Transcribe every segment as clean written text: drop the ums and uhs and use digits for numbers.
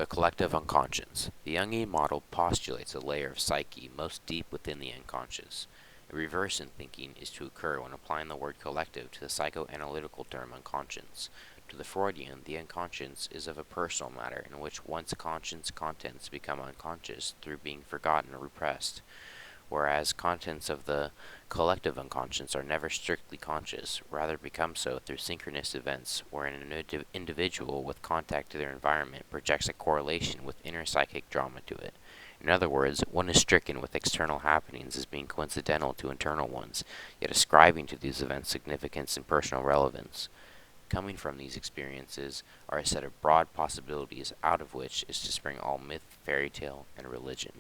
The collective unconscious. The Jungian model postulates a layer of psyche most deep within the unconscious. A reverse in thinking is to occur when applying the word collective to the psychoanalytical term unconscious. To the Freudian, the unconscious is of a personal matter in which one's conscious contents become unconscious through being forgotten or repressed, whereas contents of the collective unconscious are never strictly conscious, rather become so through synchronous events wherein an individual with contact to their environment projects a correlation with inner psychic drama to it. In other words, one is stricken with external happenings as being coincidental to internal ones, yet ascribing to these events significance and personal relevance. Coming from these experiences are a set of broad possibilities out of which is to spring all myth, fairy tale, and religion.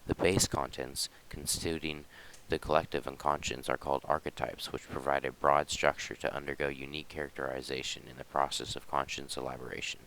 The base contents constituting the collective unconscious are called archetypes, which provide a broad structure to undergo unique characterization in the process of conscious elaboration.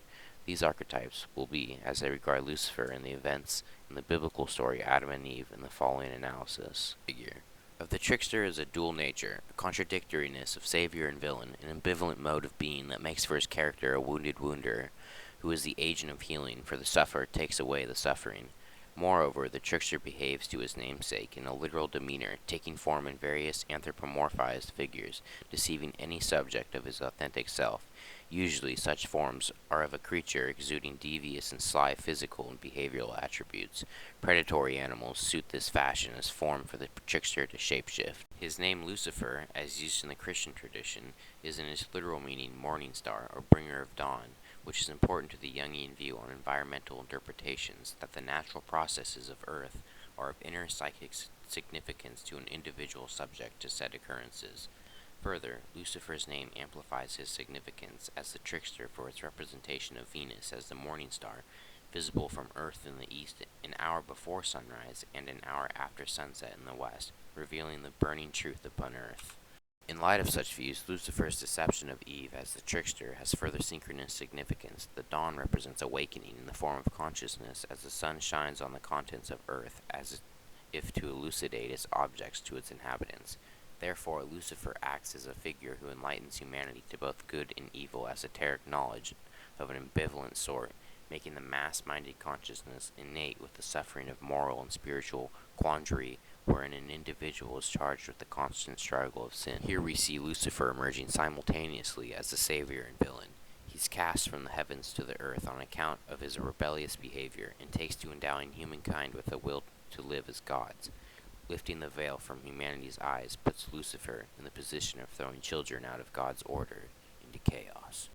These archetypes will be, as they regard Lucifer in the events in the biblical story Adam and Eve in the following analysis. Figure. Of the trickster is a dual nature, a contradictoriness of savior and villain, an ambivalent mode of being that makes for his character a wounded wounder, who is the agent of healing, for the sufferer takes away the suffering. Moreover, the trickster behaves to his namesake in a literal demeanor, taking form in various anthropomorphized figures, deceiving any subject of his authentic self. Usually such forms are of a creature exuding devious and sly physical and behavioral attributes. Predatory animals suit this fashion as form for the trickster to shapeshift. His name Lucifer, as used in the Christian tradition, is in its literal meaning morning star or bringer of dawn, which is important to the Jungian view on environmental interpretations that the natural processes of Earth are of inner psychic significance to an individual subject to said occurrences. Further, Lucifer's name amplifies his significance as the trickster for its representation of Venus as the morning star, visible from Earth in the east an hour before sunrise and an hour after sunset in the west, revealing the burning truth upon Earth. In light of such views, Lucifer's deception of Eve as the trickster has further synchronous significance. The dawn represents awakening in the form of consciousness as the sun shines on the contents of Earth, as if to elucidate its objects to its inhabitants. Therefore, Lucifer acts as a figure who enlightens humanity to both good and evil esoteric knowledge of an ambivalent sort, making the mass-minded consciousness innate with the suffering of moral and spiritual quandary wherein an individual is charged with the constant struggle of sin. Here we see Lucifer emerging simultaneously as the savior and villain. He's cast from the heavens to the earth on account of his rebellious behavior, and takes to endowing humankind with a will to live as gods. Lifting the veil from humanity's eyes puts Lucifer in the position of throwing children out of God's order into chaos.